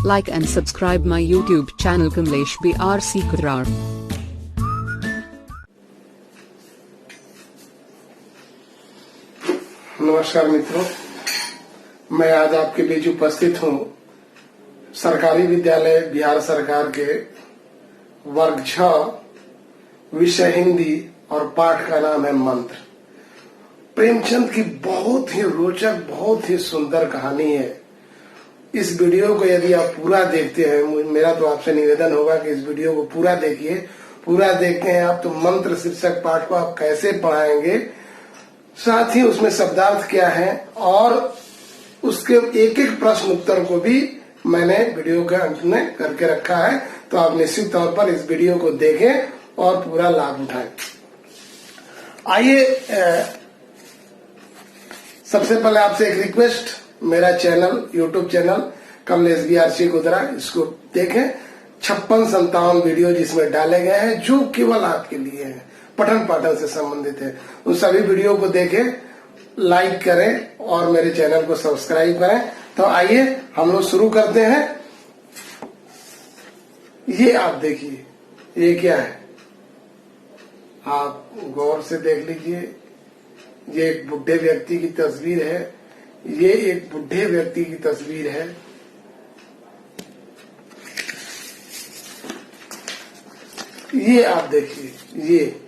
Like and subscribe my YouTube channel Kamlesh BRC Kurar. नमस्कार मित्रों, मैं आज आपके बीच उपस्थित हूँ सरकारी विद्यालय बिहार सरकार के वर्ग 6 विषय हिंदी और पाठ का नाम है मंत्र। प्रेमचंद की बहुत ही रोचक, बहुत ही सुंदर कहानी है। इस वीडियो को यदि आप पूरा देखते हैं, मेरा तो आपसे निवेदन होगा कि इस वीडियो को पूरा देखिए। पूरा देखते हैं आप तो मंत्र शीर्षक पाठ को आप कैसे पढ़ाएंगे, साथ ही उसमें शब्दार्थ क्या है और उसके एक एक प्रश्न उत्तर को भी मैंने वीडियो के अंत में करके रखा है। तो आप निश्चित तौर पर इस वीडियो को देखें और पूरा लाभ उठाएं। आइए, सबसे पहले आपसे एक रिक्वेस्ट, मेरा channel, YouTube channel Kamlesh BRC Kudra, इसको देखें। 56-57 वीडियो जिसमें डाले गए हैं जो केवल आपके लिए है, पठन पाठन से संबंधित है। उन सभी वीडियो को देखें, लाइक करें और मेरे चैनल को सब्सक्राइब करें। तो आइए हम लोग शुरू करते हैं। ये आप देखिए, ये क्या है, आप गौर से देख लीजिए। ये एक बुढ़े व्यक्ति की तस्वीर है। ये एक बुढ़े व्यक्ति की तस्वीर है। ये आप देखिए, ये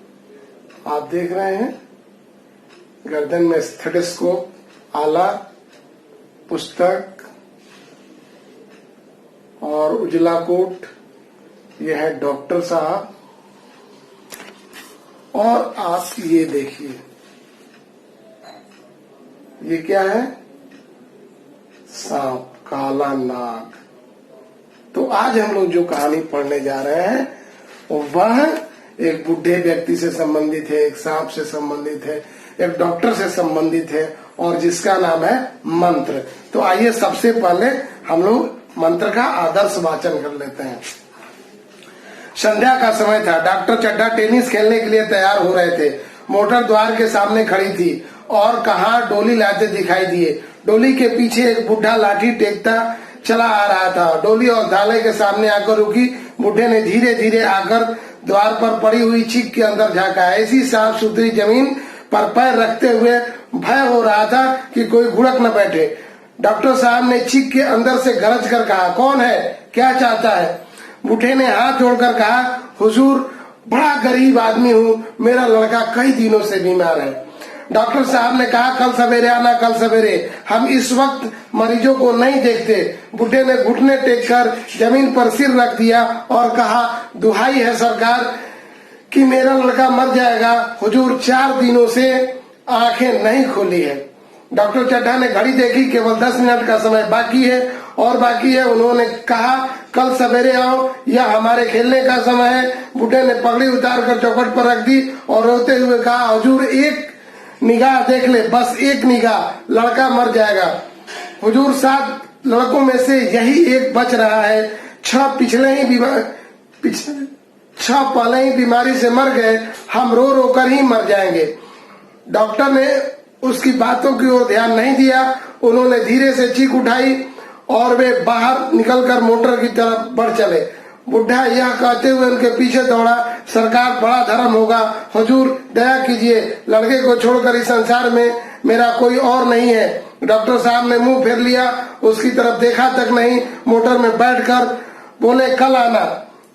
आप देख रहे हैं, गर्दन में स्टेथोस्कोप, आला, पुस्तक और उजला कोट। ये है डॉक्टर साहब। और आप ये देखिए, ये क्या है, सांप, काला नाग। तो आज हम लोग जो कहानी पढ़ने जा रहे हैं वह एक बुढ़े व्यक्ति से संबंधित है, एक सांप से संबंधित है, एक डॉक्टर से संबंधित है और जिसका नाम है मंत्र। तो आइए सबसे पहले हम लोग मंत्र का आदर्श वाचन कर लेते हैं। संध्या का समय था। डॉक्टर चड्ढा टेनिस खेलने के लिए तैयार हो रहे थे। मोटर द्वार के सामने खड़ी थी और कहाँ डोली लाते दिखाई दिए। डोली के पीछे एक बुढ़ा लाठी टेकता चला आ रहा था। डोली और धाले के सामने आकर रुकी। बुढ़े ने धीरे धीरे आकर द्वार पर पड़ी हुई चीख के अंदर झांका। ऐसी साफ सुथरी जमीन पर पैर रखते हुए भय हो रहा था कि कोई घुड़क न बैठे। डॉक्टर साहब ने चीख के अंदर से गरज कर कहा, कौन है, क्या चाहता है? बुढ़े ने हाथ जोड़कर कहा, हुजूर, बड़ा गरीब आदमी हूँ, मेरा लड़का कई दिनों से बीमार है। डॉक्टर साहब ने कहा, कल सवेरे आना, कल सवेरे, हम इस वक्त मरीजों को नहीं देखते। बुढ़े ने घुटने टेककर जमीन पर सिर रख दिया और कहा, दुहाई है सरकार कि मेरा लड़का मर जाएगा। हुजूर, 4 दिनों से आंखें नहीं खोली है। डॉक्टर चड्ढा ने घड़ी देखी, केवल 10 मिनट का समय बाकी है और बाकी है। उन्होंने कहा, कल सवेरे आओ, यह हमारे खेलने का समय है। बुढ़े ने पगड़ी उतार कर चौखट पर रख दी और रोते हुए कहा, हुजूर, एक निगाह देख ले, बस एक निगाह, लड़का मर जाएगा। हुजूर, 7 लड़कों में से यही एक बच रहा है। 6 पहले ही बीमारी से मर गए, हम रो रो कर ही मर जाएंगे। डॉक्टर ने उसकी बातों की ओर ध्यान नहीं दिया। उन्होंने धीरे से चीख उठाई और वे बाहर निकलकर मोटर की तरफ बढ़ चले। बुढ़ा यह कहते हुए उनके पीछे दौड़ा, सरकार, बड़ा धर्म होगा, हुजूर, दया कीजिए, लड़के को छोड़कर इस संसार में मेरा कोई और नहीं है। डॉक्टर साहब ने मुंह फेर लिया, उसकी तरफ देखा तक नहीं। मोटर में बैठकर बोले, कल आना।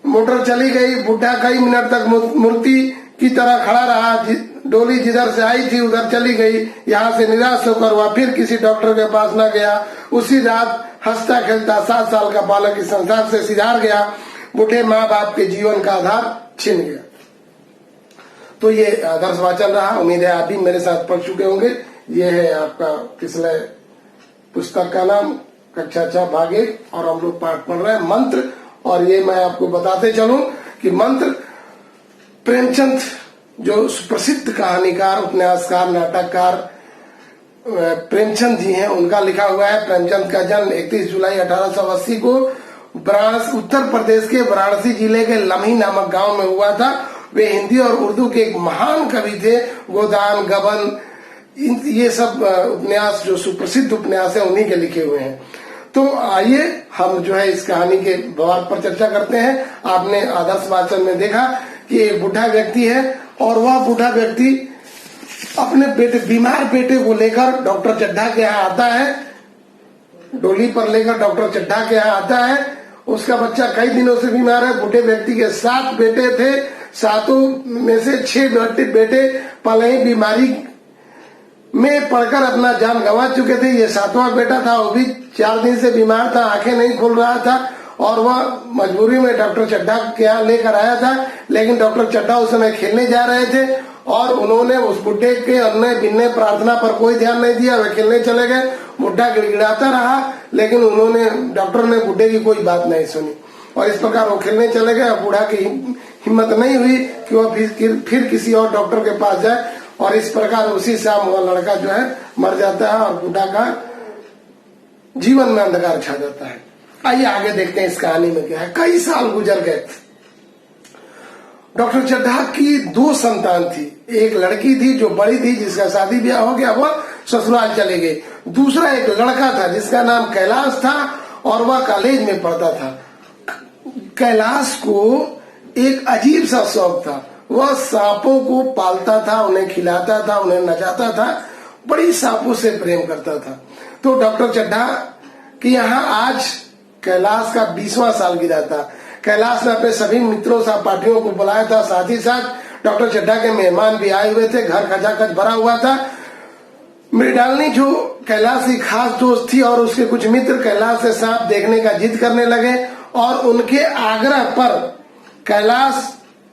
मोटर चली गई। बुढ़ा कई मिनट तक मूर्ति की तरह खड़ा रहा। डोली जिधर से आई थी उधर चली गई। यहाँ से निराश होकर वह फिर किसी डॉक्टर के पास न गया। उसी रात हंसता खेलता 7 साल का बालक इस संसार से सिधार गया। बुढ़े माँ बाप के जीवन का आधार छिन गया। तो ये आदर्श वाचन रहा। उम्मीद है आप भी मेरे साथ पढ़ चुके होंगे। ये है आपका पिछले पुस्तक का नाम, कक्षा 6 भाग 1, और हम लोग पाठ पढ़ रहे हैं मंत्र। और ये मैं आपको बताते चलूं कि मंत्र प्रेमचंद, जो सुप्रसिद्ध कहानीकार, उपन्यासकार, नाटककार प्रेमचंद जी हैं, उनका लिखा हुआ है। प्रेमचंद का जन्म 31 जुलाई 1880 को उत्तर प्रदेश के वाराणसी जिले के लम्ही नामक गांव में हुआ था। वे हिंदी और उर्दू के एक महान कवि थे। गोदान, गबन, ये सब उपन्यास जो सुप्रसिद्ध उपन्यास है उन्हीं के लिखे हुए हैं। तो तो आइए हम जो है इस कहानी के बवाल पर चर्चा करते हैं। आपने आदर्श वाचन में देखा कि एक बूढ़ा व्यक्ति है और वह बूढ़ा व्यक्ति अपने बीमार बेटे को लेकर डॉक्टर चड्ढा के यहाँ आता है, डोली पर लेकर डॉक्टर चड्ढा के यहाँ आता है। उसका बच्चा कई दिनों से बीमार है। बूढ़े व्यक्ति के 7 बेटे थे, 7 में से 6 बेटे पहले ही बीमारी में पड़कर अपना जान गंवा चुके थे। ये 7वां बेटा था, वो भी 4 दिन से बीमार था, आंखें नहीं खुल रहा था और वह मजबूरी में डॉक्टर चड्ढा के यहाँ लेकर आया था। लेकिन डॉक्टर चड्ढा उस समय खेलने जा रहे थे और उन्होंने उस बुढ़े के अन्य बिन्ने प्रार्थना पर कोई ध्यान नहीं दिया, वे खेलने चले गए। बुढ़ा गिड़गिड़ाता रहा, लेकिन डॉक्टर ने बुढ़े की कोई बात नहीं सुनी और इस प्रकार वो खेलने चले गए। बूढ़ा की हिम्मत नहीं हुई कि वह फिर किसी और डॉक्टर के पास जाए और इस प्रकार उसी शाम वह लड़का जो है मर जाता है और बूढ़ा का जीवन में अंधकार छा जाता है। आइए आगे देखते हैं इस कहानी में क्या है। कई साल गुजर गए। डॉक्टर चड्ढा की 2 संतान थी। एक लड़की थी जो बड़ी थी, जिसका शादी ब्याह हो गया, वह ससुराल चले गई। दूसरा एक लड़का था जिसका नाम कैलाश था और वह कॉलेज में पढ़ता था। कैलाश को एक अजीब सा शौक था। वह सांपों को पालता था, उन्हें खिलाता था, उन्हें नचाता था, बड़ी सांपों से प्रेम करता था। तो डॉक्टर चड्ढा कि यहाँ आज कैलाश का 20वां सालगिरह था। कैलाश ने अपने सभी मित्रों सहपाठियों को बुलाया था, साथ ही साथ डॉक्टर चड्ढा के मेहमान भी आए हुए थे। घर खचाखच भरा हुआ था। मृणालिनी जो कैलाश की खास दोस्त थी और उसके कुछ मित्र कैलाश से सांप देखने का जिद करने लगे और उनके आग्रह पर कैलाश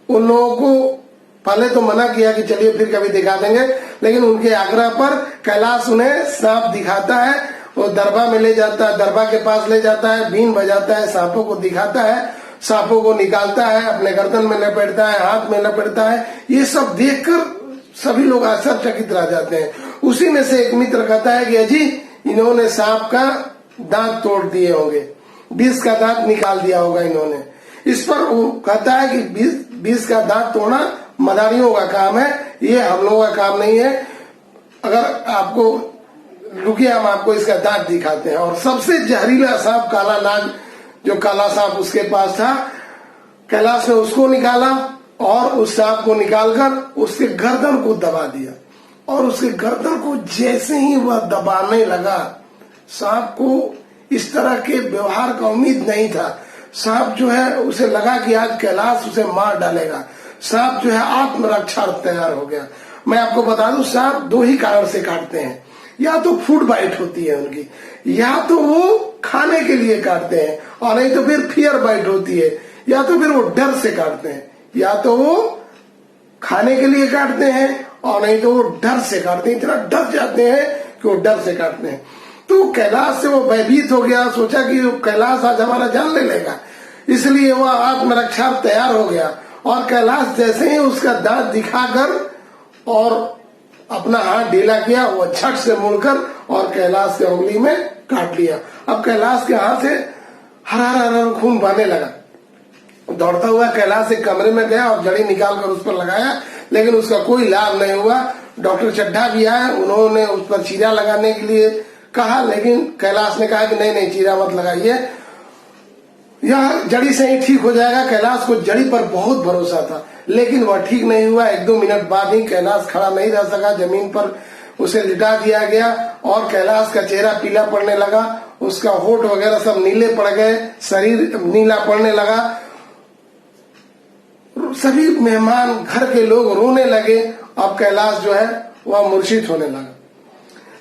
उन लोगों को पहले तो मना किया कि चलिए फिर कभी दिखा देंगे, लेकिन उनके आग्रह पर कैलाश उन्हें सांप दिखाता है। वो दरबा में ले जाता है, दरबा के पास ले जाता है, बीन बजाता है, सांपों को दिखाता है, सांपों को निकालता है, अपने गर्दन में लपेटता है, हाथ में लपेटता है। ये सब देखकर सभी लोग आश्चर्यचकित रह जाते हैं। उसी में से एक मित्र कहता है कि अजी इन्होंने सांप का दांत तोड़ दिए होंगे, विष का दांत निकाल दिया होगा इन्होंने। इस पर वो कहता है कि विष का दांत तोड़ना मदारियों का काम है, ये हम लोगों का काम नहीं है। अगर आपको रुकिए, हम आपको इसका दांत दिखाते हैं। और सबसे जहरीला सांप काला नाग, जो काला सांप उसके पास था, कैलाश ने उसको निकाला और उस सांप को निकालकर उसके गर्दन को दबा दिया। और उसके गर्दन को जैसे ही वह दबाने लगा, सांप को इस तरह के व्यवहार का उम्मीद नहीं था। सांप जो है उसे लगा कि आज कैलाश उसे मार डालेगा। सांप जो है आत्मरक्षा तैयार हो गया। मैं आपको बता दूं, सांप 2 ही कारण से काटते हैं। या तो फूड बाइट होती है उनकी, या तो वो खाने के लिए काटते हैं, और नहीं तो फिर फियर बाइट होती है, या तो फिर वो डर से काटते हैं। या तो वो खाने के लिए काटते हैं और नहीं तो वो डर से काटते हैं। इतना डर जाते हैं कि वो डर से काटते हैं। तो कैलाश से वो भयभीत हो गया, सोचा कि कैलाश आज हमारा जान ले लेगा, इसलिए वह आत्मरक्षा तैयार हो गया। और कैलाश जैसे ही उसका दांत दिखाकर और अपना हाथ ढीला किया, वो झट से मुड़कर और कैलाश के उंगली में काट लिया। अब कैलाश के हाथ से हरा हरा खून बहने लगा। दौड़ता हुआ कैलाश एक कमरे में गया और जड़ी निकालकर उस पर लगाया, लेकिन उसका कोई लाभ नहीं हुआ। डॉक्टर चड्ढा भी आए, उन्होंने उस पर चीरा लगाने के लिए कहा, लेकिन कैलाश ने कहा कि नहीं चीरा मत लगाइए, यह जड़ी से ही ठीक हो जाएगा। कैलाश को जड़ी पर बहुत भरोसा था, लेकिन वह ठीक नहीं हुआ। 1-2 मिनट बाद ही कैलाश खड़ा नहीं रह सका, जमीन पर उसे लिटा दिया गया और कैलाश का चेहरा पीला पड़ने लगा, उसका होठ वगैरह सब नीले पड़ गए, शरीर नीला पड़ने लगा। सभी मेहमान, घर के लोग रोने लगे। अब कैलाश जो है वह मूर्छित होने लगा।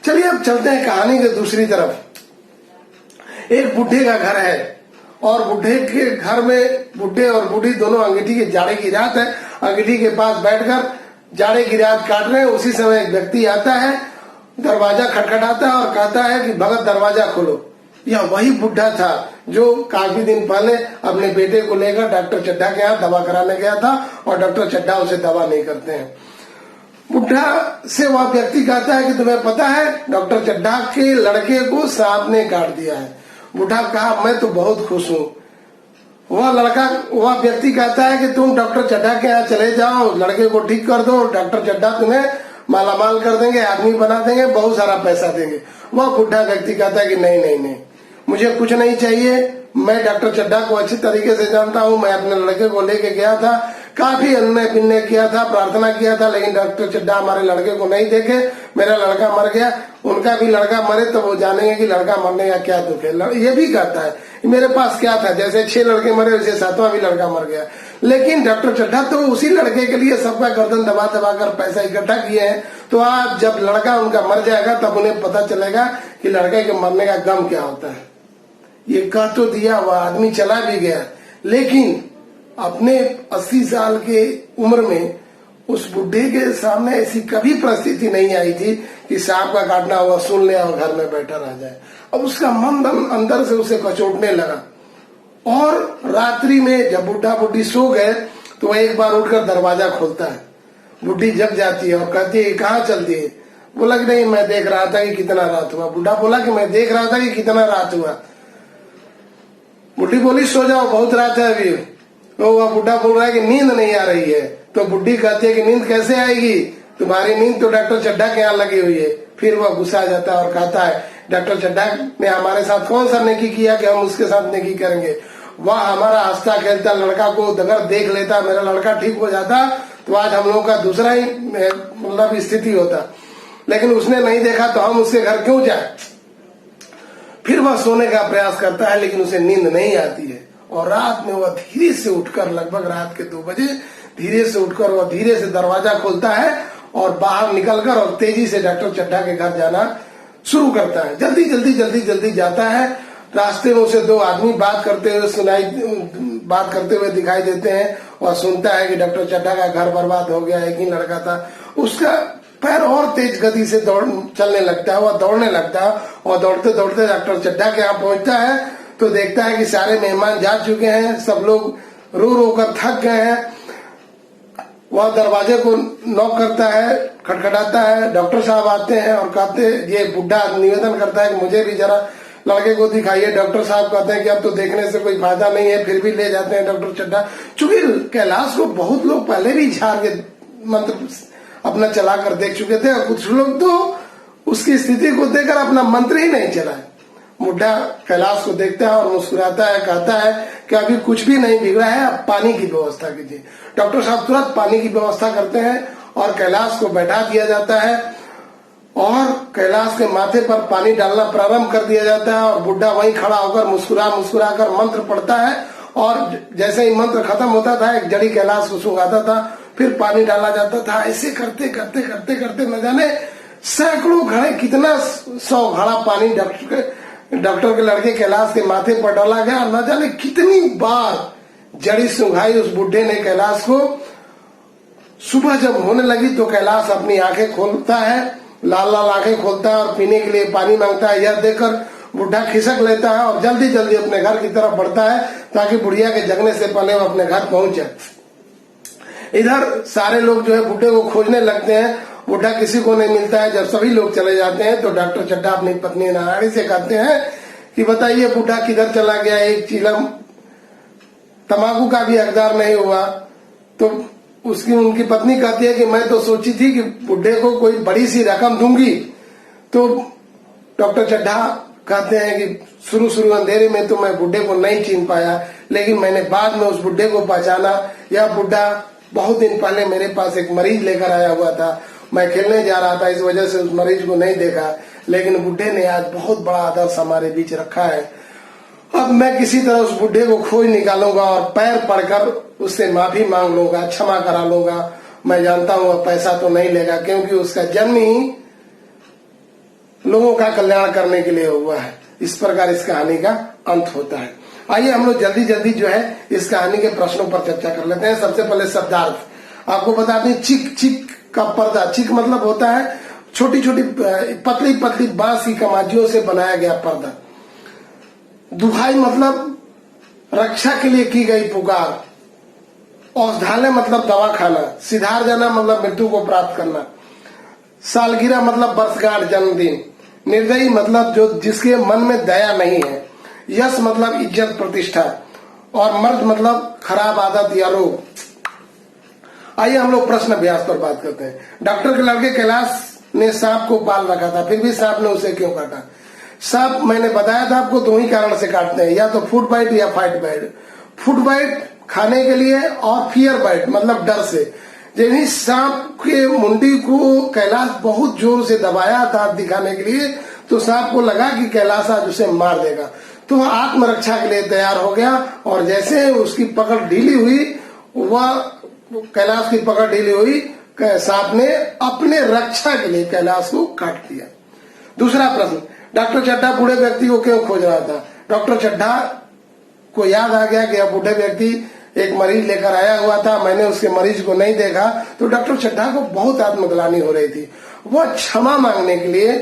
चलिए अब चलते हैं कहानी के दूसरी तरफ। एक बुढ़े का घर है और बुढ़े के घर में बुढ़े और बूढ़ी दोनों अंगीठी के जाड़े की रात है, अंगीठी के पास बैठकर जाड़े की रात काट रहे हैं। उसी समय एक व्यक्ति आता है, दरवाजा खटखटाता है और कहता है कि भगत दरवाजा खोलो। यह वही बुढ़ा था जो काफी दिन पहले अपने बेटे को लेकर डॉक्टर चड्ढा के यहाँ दवा कराने गया था और डॉक्टर चड्ढा उसे दवा नहीं करते हैं। बुढ़ा से वह व्यक्ति कहता है कि तुम्हें पता है डॉक्टर चड्ढा के लड़के को सांप ने काट दिया है। बुढ़ा कहा मैं तो बहुत खुश हूँ। वह व्यक्ति कहता है कि तुम डॉक्टर चड्ढा के यहाँ चले जाओ, लड़के को ठीक कर दो, डॉक्टर चड्ढा तुम्हें मालामाल कर देंगे, आदमी बना देंगे, बहुत सारा पैसा देंगे। वह बुढ़ा व्यक्ति कहता है कि नहीं, मुझे कुछ नहीं चाहिए। मैं डॉक्टर चड्ढा को अच्छी तरीके से जानता हूँ। मैं अपने लड़के को लेके गया था, काफी अन्य पिन्ने किया था, प्रार्थना किया था, लेकिन डॉक्टर चड्ढा हमारे लड़के को नहीं देखे। मेरा लड़का मर गया, उनका भी लड़का मरे तो वो जानेंगे कि लड़का मरने का क्या दुख है। ये भी कहता है मेरे पास क्या था, जैसे 6 लड़के मरे वैसे 7वां भी लड़का मर गया। लेकिन डॉक्टर चड्ढा तो उसी लड़के के लिए सबका गर्दन दबा दबा कर पैसा इकट्ठा किए हैं। तो आज जब लड़का उनका मर जाएगा तब उन्हें पता चलेगा कि लड़के के मरने का गम क्या होता है। ये कह तो दिया, वह आदमी चला भी गया, लेकिन अपने 80 साल के उम्र में उस बुढ़े के सामने ऐसी कभी परिस्थिति नहीं आई थी कि सांप का काटना हुआ सुन ले और घर में बैठा रह जाए। अब उसका मन अंदर से उसे कचोटने लगा। और रात्रि में जब बुढ़ा बुढ़ी सो गए तो वह एक बार उठकर दरवाजा खोलता है। बुढ़ी जग जाती है और कहती है कहाँ चलती है? बोला कि नहीं, मैं देख रहा था कि कितना रात हुआ। बुढ़ा बोला कि मैं देख रहा था कि कितना रात हुआ। बुढ़ी बोली सो जाओ, बहुत रात है अभी। तो वह बुढ़ा बोल रहा है कि नींद नहीं आ रही है। तो बुढ़ी कहती है कि नींद कैसे आएगी, तुम्हारी नींद तो डॉक्टर चड्ढा के यहाँ लगी हुई है। फिर वह गुस्सा जाता है और कहता है डॉक्टर चड्ढा ने हमारे साथ कौन सा नेकी किया कि हम उसके साथ नेकी करेंगे। वह हमारा हंसता खेलता लड़का को अगर देख लेता, मेरा लड़का ठीक हो जाता तो आज हम लोगों का दूसरा ही मतलब स्थिति होता, लेकिन उसने नहीं देखा तो हम उसके घर क्यों जाए। फिर वह सोने का प्रयास करता है लेकिन उसे नींद नहीं आती है। और रात में वह धीरे से उठकर, लगभग रात के 2 बजे धीरे से उठकर वह धीरे से दरवाजा खोलता है और बाहर निकलकर और तेजी से डॉक्टर चड्ढा के घर जाना शुरू करता है। जल्दी जल्दी जल्दी जल्दी जाता है। रास्ते में उसे 2 आदमी बात करते हुए दिखाई देते हैं। वह सुनता है कि डॉक्टर चड्ढा का घर बर्बाद हो गया, एक ही लड़का था। उसका पैर और तेज गति से चलने लगता है, वह दौड़ने लगता है और दौड़ते दौड़ते डॉक्टर चड्ढा के यहाँ पहुंचता है तो देखता है कि सारे मेहमान जा चुके हैं, सब लोग रो रो कर थक गए हैं। वह दरवाजे को नॉक करता है, खटखटाता है। डॉक्टर साहब आते हैं और कहते, ये बुढ़ा निवेदन करता है कि मुझे भी जरा लड़के को दिखाइए। डॉक्टर साहब कहते हैं कि अब तो देखने से कोई फायदा नहीं है, फिर भी ले जाते हैं डॉक्टर चड्ढा। चूंकि कैलाश को बहुत लोग पहले भी झाड़ के मंत्र अपना चला कर देख चुके थे और कुछ लोग तो उसकी स्थिति को देखकर अपना मंत्र ही नहीं चलाए। बुढ़ा कैलाश को देखता है और मुस्कुराता है, कहता है कि अभी कुछ भी नहीं बिगड़ा है, अब पानी की व्यवस्था कीजिए। डॉक्टर साहब तुरंत पानी की व्यवस्था करते हैं और कैलाश को बैठा दिया जाता है और कैलाश के माथे पर पानी डालना प्रारंभ कर दिया जाता है। और बुढ़ा वहीं खड़ा होकर मुस्कुरा मुस्कुरा कर मंत्र पढ़ता है और जैसे ही मंत्र खत्म होता था एक जड़ी कैलाश को सुखाता था, फिर पानी डाला जाता था। ऐसे करते करते करते करते न जाने सैकड़ों घड़े, कितना 100 घड़ा पानी डॉक्टर के लड़के कैलाश के माथे पर डाला गया। न जाने कितनी बार जड़ी सुंघाई उस बुढ़े ने कैलाश को। सुबह जब होने लगी तो कैलाश अपनी आंखें खोलता है, लाल लाल आंखें खोलता है और पीने के लिए पानी मांगता है। यह देखकर बुढ़ा खिसक लेता है और जल्दी जल्दी अपने घर की तरफ बढ़ता है ताकि बुढ़िया के जगने से पहले वो अपने घर पहुंच जाए। इधर सारे लोग जो है बुढ़े को खोजने लगते हैं। बुढ़ा किसी को नहीं मिलता है। जब सभी लोग चले जाते हैं तो डॉक्टर चड्ढा अपनी पत्नी नारायणी से कहते हैं कि बताइए बुढ़ा किधर चला गया, एक चीलम तंबाकू का भी हकदार नहीं हुआ। तो उनकी पत्नी कहती है कि मैं तो सोची थी कि बुढ़े को कोई बड़ी सी रकम दूंगी। तो डॉक्टर चड्ढा कहते हैं कि शुरू अंधेरे में तो मैं बुढ़े को नहीं चिन्ह पाया, लेकिन मैंने बाद में उस बुढ़े को पहचाना। यह बुढ़ा बहुत दिन पहले मेरे पास एक मरीज लेकर आया हुआ था। मैं खेलने जा रहा था, इस वजह से उस मरीज को नहीं देखा, लेकिन बुढ़े ने आज बहुत बड़ा आदर्श हमारे बीच रखा है। अब मैं किसी तरह उस बुढ़े को खोज निकालूंगा और पैर पड़कर उससे माफी मांग लूंगा, क्षमा करा लूंगा। मैं जानता हूँ वह पैसा तो नहीं लेगा, क्योंकि उसका जन्म ही लोगों का कल्याण करने के लिए हुआ है। इस प्रकार इस कहानी का अंत होता है। आइए हम लोग जल्दी जल्दी जो है इस कहानी के प्रश्नों पर चर्चा कर लेते हैं। सबसे पहले शब्दार्थ आपको बता दें। चिक चिक का पर्दा, चिक मतलब होता है छोटी छोटी पतली पतली बांस की कमाजियों से बनाया गया पर्दा। दुहाई मतलब रक्षा के लिए की गई पुकार। औषधालय मतलब दवा खाना। सिधार जाना मतलब मृत्यु को प्राप्त करना। सालगिरह मतलब वर्षगांठ, जन्मदिन। निर्दयी मतलब जो जिसके मन में दया नहीं है। यश मतलब इज्जत प्रतिष्ठा। और मर्द मतलब खराब आदत या रोग। आइए हम लोग प्रश्न अभ्यास पर बात करते हैं। डॉक्टर के लड़के कैलाश ने सांप को पाल रखा था, फिर भी सांप ने उसे क्यों काटा? सांप मैंने बताया था आपको दो ही कारण से काटते हैं, या तो फूड बाइट या फाइट बाइट। फूड बाइट खाने के लिए और फियर बाइट मतलब डर से। यदि सांप के मुंडी को कैलाश बहुत जोर से दबाया था दिखाने के लिए, तो सांप को लगा कि कैलाश आज उसे मार देगा, तो वह आत्मरक्षा के लिए तैयार हो गया। और जैसे उसकी पकड़ ढीली हुई, वह कैलाश की पकड़ ढीली हुई, सांप ने अपने रक्षा के लिए कैलाश को काट दिया। दूसरा प्रश्न, डॉक्टर चड्ढा बूढ़े व्यक्ति को क्यों खोज रहा था? डॉक्टर चड्ढा को याद आ गया कि यह बूढ़े व्यक्ति एक मरीज लेकर आया हुआ था, मैंने उसके मरीज को नहीं देखा, तो डॉक्टर चड्ढा को बहुत आत्मग्लानि हो रही थी। वह क्षमा मांगने के लिए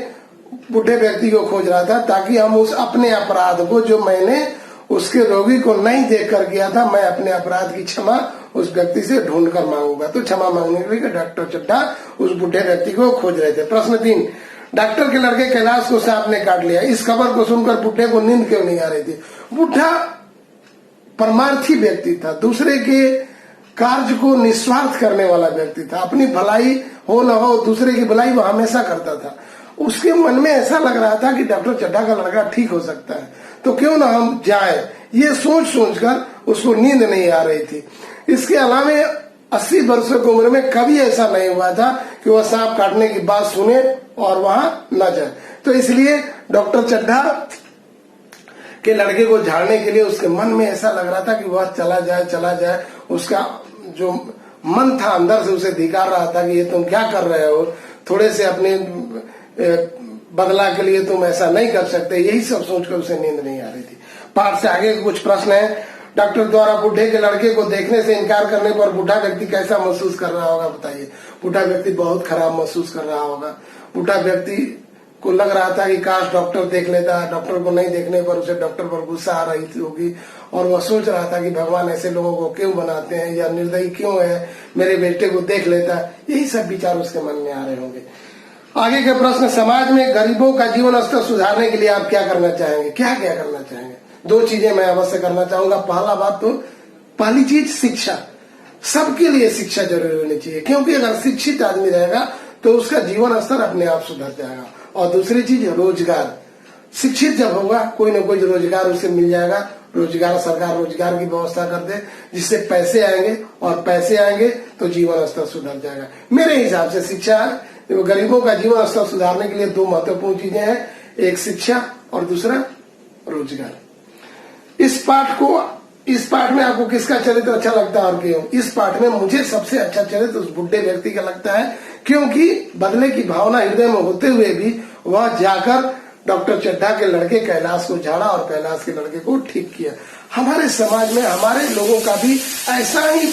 बूढ़े व्यक्ति को खोज रहा था, ताकि हम उस अपने अपराध को जो मैंने उसके रोगी को नहीं देख कर किया था, मैं अपने अपराध की क्षमा उस व्यक्ति से ढूंढ कर मांगूंगा। तो क्षमा मांगने के लिए डॉक्टर चड्ढा उस बूढ़े व्यक्ति को खोज रहे थे। प्रश्न 3, डॉक्टर के लड़के कैलाश को सांप ने काट लिया, इस खबर को सुनकर बुढ़े को नींद क्यों नहीं आ रही थी? बुढ़ा परमार्थी व्यक्ति था, दूसरे के कार्य को निस्वार्थ करने वाला व्यक्ति था। अपनी भलाई हो न हो, दूसरे की भलाई वो हमेशा करता था। उसके मन में ऐसा लग रहा था कि डॉक्टर चड्ढा का लड़का ठीक हो सकता है, तो क्यों ना हम जाए, ये सोच सोच कर उसको नींद नहीं आ रही थी। इसके अलावा 80 वर्षों की उम्र में कभी ऐसा नहीं हुआ था कि वह सांप काटने की बात सुने और वहां न जाए। तो इसलिए डॉक्टर चड्ढा के लड़के को झाड़ने के लिए उसके मन में ऐसा लग रहा था कि वह चला जाए। उसका जो मन था अंदर से उसे धिकार रहा था कि ये तुम क्या कर रहे हो, थोड़े से अपने बदला के लिए तुम ऐसा नहीं कर सकते। यही सब सोचकर उसे नींद नहीं आ रही थी। पाठ से आगे कुछ प्रश्न है। डॉक्टर द्वारा बूढ़े के लड़के को देखने से इनकार करने पर बूढ़ा व्यक्ति कैसा महसूस कर रहा होगा, बताइए। बूढ़ा व्यक्ति बहुत खराब महसूस कर रहा होगा। बूढ़ा व्यक्ति को लग रहा था कि काश डॉक्टर देख लेता, डॉक्टर को नहीं देखने पर उसे डॉक्टर पर गुस्सा आ रही होगी, और वह सोच रहा था कि भगवान ऐसे लोगों को क्यों बनाते हैं, या निर्दयी क्यों है, मेरे बेटे को देख लेता। यही सब विचार उसके मन में आ रहे होंगे। आगे के प्रश्न, समाज में गरीबों का जीवन स्तर सुधारने के लिए आप क्या करना चाहेंगे? क्या क्या करना चाहेंगे? 2 चीजें मैं अवश्य करना चाहूंगा। पहली चीज शिक्षा। सबके लिए शिक्षा जरूरी होनी चाहिए, क्योंकि अगर शिक्षित आदमी रहेगा तो उसका जीवन स्तर अपने आप सुधर जाएगा। और दूसरी चीज रोजगार। शिक्षित जब होगा कोई न कोई रोजगार उसे मिल जाएगा। रोजगार, सरकार रोजगार की व्यवस्था कर दे जिससे पैसे आएंगे, और पैसे आएंगे तो जीवन स्तर सुधर जाएगा। मेरे हिसाब से शिक्षा, गरीबों का जीवन स्तर सुधारने के लिए 2 महत्वपूर्ण चीजें हैं, एक शिक्षा और दूसरा रोजगार। इस पाठ में आपको किसका चरित्र अच्छा लगता है और क्यों? इस पाठ में मुझे सबसे अच्छा चरित्र उस बुढ़े व्यक्ति का लगता है, क्योंकि बदले की भावना हृदय में होते हुए भी वह जाकर डॉक्टर चड्ढा के लड़के कैलाश को झाड़ा और कैलाश के लड़के को ठीक किया। हमारे समाज में हमारे लोगों का भी ऐसा ही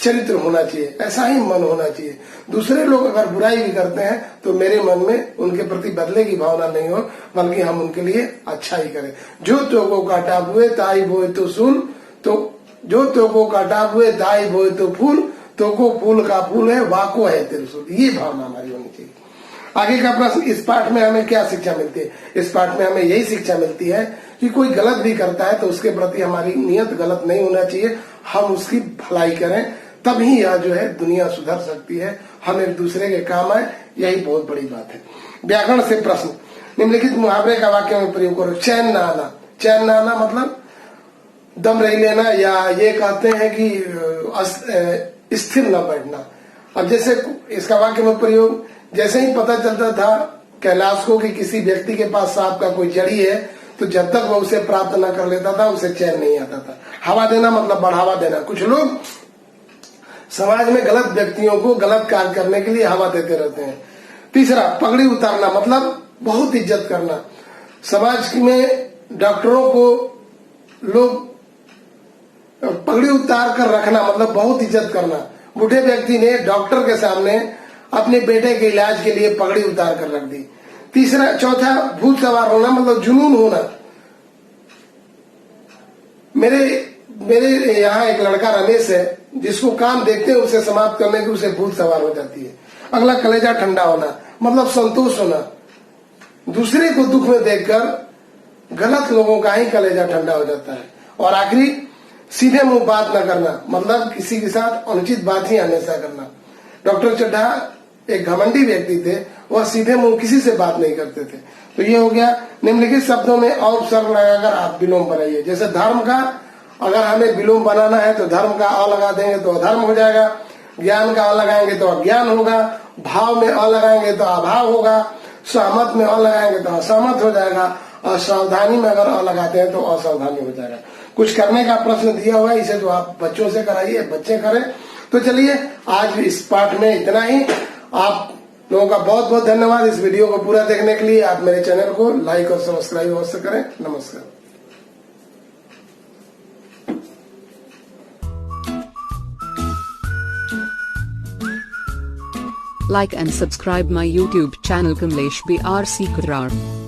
चरित्र होना चाहिए, ऐसा ही मन होना चाहिए। दूसरे लोग अगर बुराई भी करते हैं तो मेरे मन में उनके प्रति बदले की भावना नहीं हो, बल्कि हम उनके लिए अच्छा ही करें। जो तो को काटा हुए ताई बोए तो सुन, तो जो तो को काटा हुए ताई बोए तो फूल, तो को फूल का फूल है, वाको है त्रिशूल। ये भावना हमारी होनी चाहिए। आगे का प्रश्न, इस पाठ में हमें क्या शिक्षा मिलती है? इस पाठ में हमें यही शिक्षा मिलती है कि कोई गलत भी करता है तो उसके प्रति हमारी नियत गलत नहीं होना चाहिए, हम उसकी भलाई करें, तभी यह जो है दुनिया सुधर सकती है, हम एक दूसरे के काम आए, यही बहुत बड़ी बात है। व्याकरण से प्रश्न, निम्नलिखित मुहावरे का वाक्य में प्रयोग करो। चैन न आना। चैन न आना मतलब दम रह लेना, या ये कहते हैं कि स्थिर न बैठना। अब जैसे इसका वाक्य में प्रयोग, जैसे ही पता चलता था कैलाश को कि किसी व्यक्ति के पास सांप का कोई जड़ी है, तो जब तक वो उसे प्राप्त न कर लेता था उसे चैन नहीं आता था। हवा देना मतलब बढ़ावा देना। कुछ लोग समाज में गलत व्यक्तियों को गलत कार्य करने के लिए हवा देते रहते हैं। तीसरा, पगड़ी उतारना मतलब बहुत इज्जत करना। समाज में डॉक्टरों को लोग पगड़ी उतार कर रखना मतलब बहुत इज्जत करना। बूढ़े व्यक्ति ने डॉक्टर के सामने अपने बेटे के इलाज के लिए पगड़ी उतार कर रख दी। चौथा, भूत सवार होना मतलब जुनून होना। मेरे यहाँ एक लड़का रमेश है, जिसको काम देखते हैं उसे समाप्त करने की उसे भूत सवार हो जाती है। अगला, कलेजा ठंडा होना मतलब संतोष होना। दूसरे को दुख में देखकर गलत लोगों का ही कलेजा ठंडा हो जाता है। और आखिरी, सीधे मुंह बात न करना मतलब किसी के साथ अनुचित बात ही हमेशा करना। डॉक्टर चड्ढा एक घमंडी व्यक्ति थे, वह सीधे मुंह किसी से बात नहीं करते थे। तो ये हो गया। निम्नलिखित शब्दों में औपसर्ग लगाकर आप विलोम बनाइए। जैसे धर्म का अगर हमें विलोम बनाना है तो धर्म का अ लगा देंगे तो अधर्म हो जाएगा, ज्ञान का अ लगाएंगे तो अज्ञान होगा, भाव में अ लगाएंगे तो अभाव होगा, सहमत में अ लगाएंगे तो असहमत हो जाएगा, और सावधानी में अगर अ लगाते हैं तो असावधानी हो जाएगा। कुछ करने का प्रश्न दिया हुआ है, इसे तो आप बच्चों से कराइए, बच्चे करें। तो चलिए आज इस पाठ में इतना ही। आप लोगों का बहुत बहुत धन्यवाद इस वीडियो को पूरा देखने के लिए। आप मेरे चैनल को लाइक और सब्सक्राइब अवश्य करें। नमस्कार। Like and subscribe my YouTube channel Kamlesh BR Sikrar.